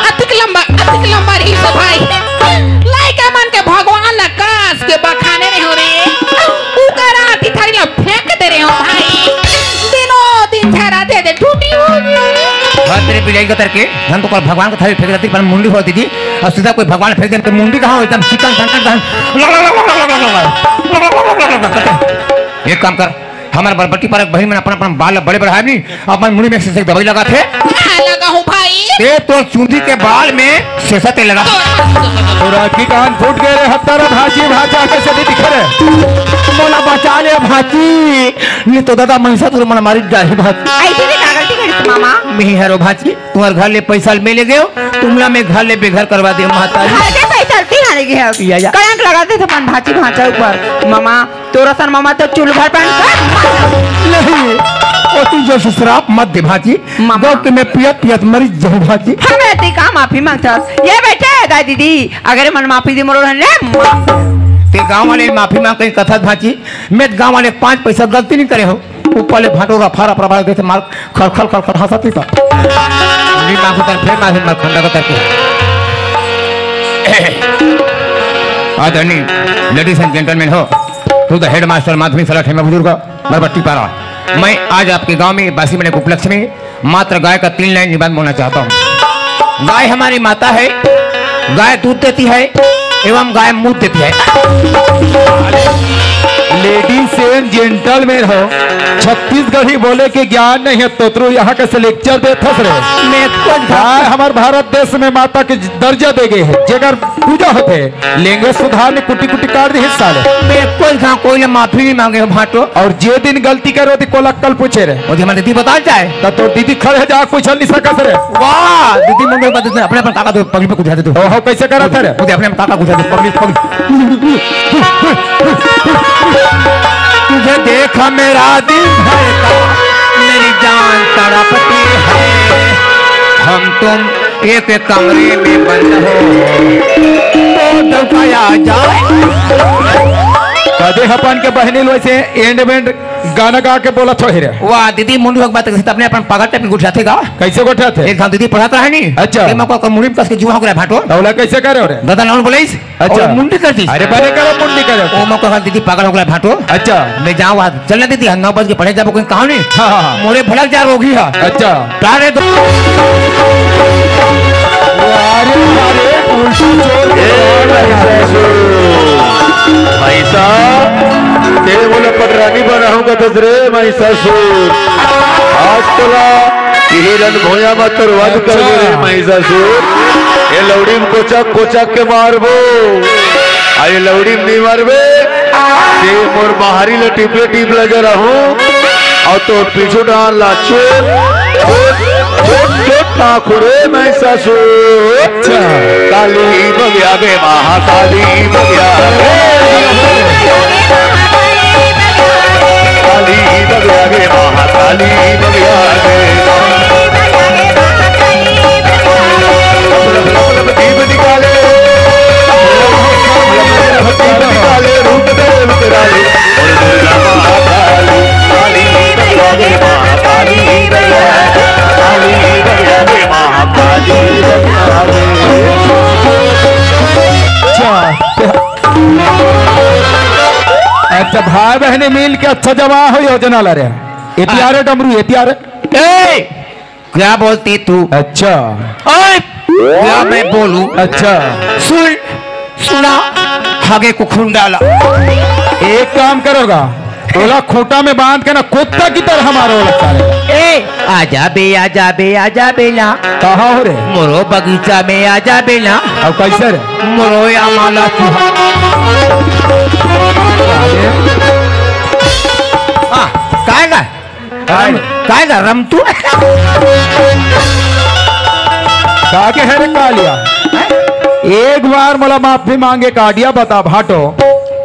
अधिक लंबा रही से भाई लाइका मन के भगवान ना कास के बखाने नहीं हो रे उकरा आती थारी ला फेंक दे रहे हो भाई दिनों दिन झरा दे दे टूटी हो बात तेरे पिलाई का करके हम तो पर भगवान को थारी फेंक देती पर मुंडी हो दीदी और सीधा कोई भगवान फेंक दे तो मुंडी कहां हो एकदम चिकन संकट एक काम कर हमारे बरबट्टी पर एक बहन में अपना अपना बाल बड़े बड़े है नहीं अपन मुंडी में से दवाई लगा थे लगा हूं भाई ते तो चूंदी के बाल में शेषा तेल लगा पूरा की कान फूट गए रे हत्तारा भाजी भाजा कैसे नहीं दिख रहे मोला बचा ले भाजी ये तो दादा महिषा तो मन मारी जाए भाजी ऐसे भी कागल की मामा नहीं है रो भाजी तुम्हारे घर ले पैसा में ले गए तुमला में घर ले बेघर करवा दे माता जी हल्के पैसा हारे गए या। कलंक लगाते थे अपन भाची भाचा ऊपर मामा तोरा सन मामा तो चूल भर पान नहीं ओ तू जो शराब मत दे भाजी गौ के मैं पियत पियत मरी जाऊं भाजी हमें ते का माफी मांगता ये बैठे दाई दीदी अगर मन माफी दे मोरो ले ते गांव वाले माफी मांग कहीं कथा भाजी मैं गांव वाले 5 पैसा गलती नहीं करे हो ऊपर ले भाटोरा फारा प्रभाव देते मार खल खल खल हंसती था नहीं मांगो तर फिर माफी मार खंडा को तरके आदरणीय लेडीज एंड जेंटलमैन हो टू द हेडमास्टर माध्यमिक शाला ठेमा बुजुर्ग बरबट्टी पारा मैं आज आपके गांव में बासी मेरे उपलक्ष्य में मात्र गाय का 3 लाइन निबंध बोलना चाहता हूँ। गाय हमारी माता है, गाय दूध देती है एवं गाय मूत्र देती है। लेडीज एंड जेंटलमैन हो छत्तीसगढ़ी बोले के ज्ञान नहीं है तो यहाँ का लेक्चर देता रहे मैं कुछ गाय हमारे भारत देश में माता के दर्जा दे गए है जगह पूजा होते लेंगे सुधार ने कुटी कुटी काट दी हिस्सा ले मैं कोई कोई ने माफी नहीं मांगे भाटो और जे दिन गलती करो तो कोला कल पूछे रहे मुझे हमारी दीदी बता जाए तो दीदी खड़े जा पूछ नहीं सका सर वाह दीदी मुझे बता अपने अपने काका दो पगड़ी पे कुछ दे दो हो कैसे करा था रे मुझे अपने काका कुछ दे पगड़ी पगड़ी तुझे देखा मेरा दिल धड़का मेरी जान तड़पती है हम तुम एक कमरे में बंद हो तो दबाया जाए कदे अपन के बहनी लो ऐसे एंड में गाना गा के बोला थो हिरे वाह दीदी मुंडी वक्त बात करते अपने अपन पगड़ पे गुठाते गा कैसे गोठा थे एक दीदी पढ़ाता है नहीं अच्छा मैं को मुंडी कस के जुआ हो गया भाटो तौला कैसे करे रे दादा नाम बोलेस अच्छा मुंडी करती अरे बने करो मुंडी करो ओ मैं को दीदी पागल हो गया भाटो अच्छा मैं जाऊं आज चलने दीदी 9 बजे पढ़े जाबो कोई कहां नहीं हाँ मोरे भड़क जा रोगी है अच्छा तारे दो अरे अरे मैसा ते बोला पटरानी बनाऊंगा दसरे महिषासुर आज तोला हिरन भोया मत वध कर रे महिषासुर ये लौड़ी में कोचक कोचक के मारबो अरे लौड़ी में नहीं मारबे ते मोर बाहरी ले टिपले टिप लगे रहूं और तो पीछे डाल ला चोट ठाकुरे महिषासुर अच्छा काली बगिया गे महाकाली बगिया काली बगिया गे महाकाली बगिया दीप निकाले निकाले रूप दे उतराले महाकाली काली बगिया गे महाकाली काली बगिया गे महाकाली अच्छा भाई बहने मिल के अच्छा जमा हो योजना ला रहे ये प्यारे डमरू ये प्यारे क्या बोलती तू अच्छा क्या मैं बोलूं अच्छा सुना आगे को खून डाला एक काम करोगा ओला खोटा में बांध के ना कुत्ता की तरह हमारा लगता है आजा बे ना कहाँ हो रे मोरो बगीचा में आजा बे ना अब कैसे रे मोरो या माला कायगा रम तू काके है रे कालिया एक बार मला माफी मांगे काडिया बता भाटो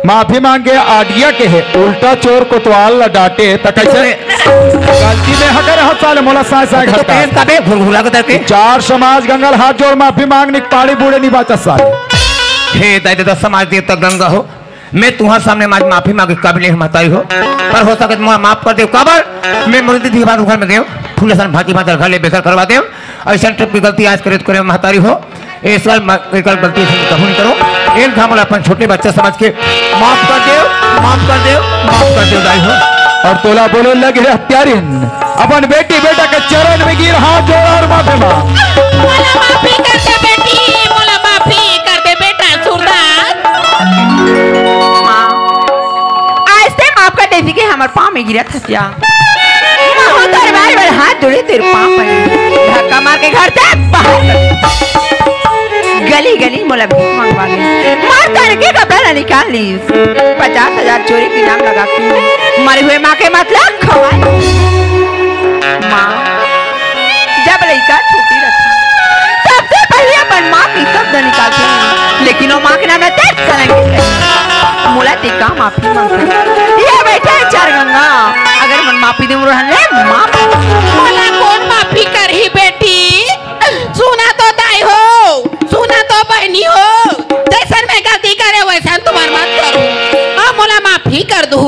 माफी मांगे आडिया के है उल्टा चोर कोतवाल डांटे तो कैसे गलती में हटर हाथ साले मोला साय साय घटा तबे घुरघुरा के करके चार समाज गंगल हाथ जोड़ माफी मांगने पाड़ी बूढ़े नहीं बाचा साले हे दाई दादा समाज देवता गंगा हो मैं तुम्हारे सामने माफी मांगे काबिल महताई हो पर हो सके तुम माफ कर दे काबर मैं मुर्दी थी बात घर में गए फूल सन भाजी माता घर ले बेकार करवा दे ऐसा ट्रिप की गलती आज करे महतारी हो इस साल गलती से कबूल नहीं करो एक घामला अपन छोटे बच्चे समझ के माफ कर दे दाई हो और तोला बोले लगे हत्यारिन अपन बेटी बेटा के चरण में गिर हाथ जोड़ और माफी मांग मोला माफी कर दे बेटी मोला माफी कर दे बेटा सुरदास आज से माफ कर देती कि हमारे पाँव में गिरा था क्या दरबार में हाथ जोड़े तेरे पाँव पर धक्का मार के घर से बाहर गली गली मोला भीख मंगवा ली मार करके कपड़ा ना निकाल ली 50,000 चोरी की नाम लगा के मरे हुए माँ के मतलब खवाए माँ जब लड़का छोटी रखा सबसे पहले अपन माँ की शब्द निकालते हैं लेकिन वो माँ के नाम तेज करेंगे मोला टिका माफी मांगते ये बैठा है चार गंगा अगर मन माफी दे रहने माफ मोला कौन माफी करही बेटी सुना तो दाई हो सुना तो बहनी हो जैसन मैं गलती करे वैसा तुम्हार मत करूं अब मोला माफी कर दूं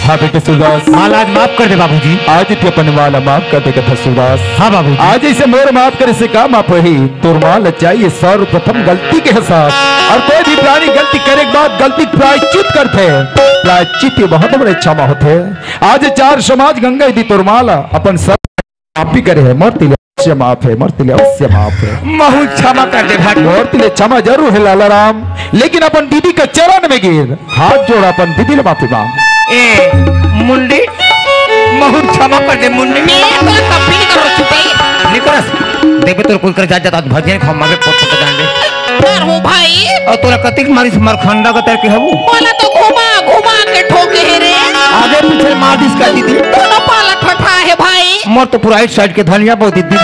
हाँ बेटे सुरदास आज माफ कर दे बाबूजी आज ही अपन वाला माफ कर देगा था सुरदास हाँ बाबू आज इसे मोर माफ करे से का माफ ही तोर माल चाहिए सर्वप्रथम गलती के हिसाब और कोई भी प्राणी गलती करे के बाद गलती प्रायश्चित करते प्रायश्चित बहुत बड़े क्षमा होते आज चार समाज गंगा यदि तोर माला अपन सब माफी करे है मरती माफ है मरती अवश्य माफ है बहुत क्षमा कर दे भाई मरती क्षमा जरूर है लाला राम लेकिन अपन दीदी के चरण में गिर हाथ जोड़ा अपन दीदी ने माफी मांग ए मुंडी बहुत क्षमा कर दे मुंडी मैं तो कभी नहीं करो छुपई निकोलस देख तो कोई कर जाता भजन खा मागे पोट जान ले पर हो भाई और तोरा कतिक मारी मरखंडा का तर के हबू बोला तो घुमा के ठोके है रे आगे पीछे मार दिस कर दीदी दोनों पाला ठठा है भाई मोर तो पूरा राइट साइड के धनिया बहुत दीदी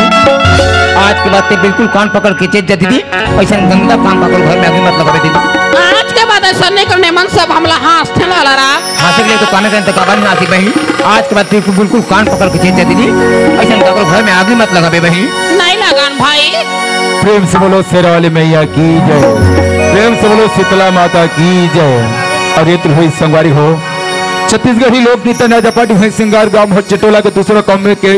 आज के बाद ते बिल्कुल कान पकड़ के चेत जा दीदी ऐसा गंदा काम पकड़ घर में आगे मत लगावे दीदी आज के बाद ऐसा नहीं करने मन सब हमला हाथ थे ना लड़ा हाथ के लिए तो कान का इंतकाम नहीं आती बहन आज के बाद ते बिल्कुल कान पकड़ के चेत जा दीदी ऐसा पकड़ घर में आगे मत लगावे बहन नहीं लगान भाई प्रेम से बोलो शेरा वाली मैया की जय प्रेम से बोलो शीतला माता की जय। और ये हुई संगवारी हो छत्तीसगढ़ी लोक नृत्य नाजा पार्टी हुई सिंगार गांव चटोला के दूसरा कौम में के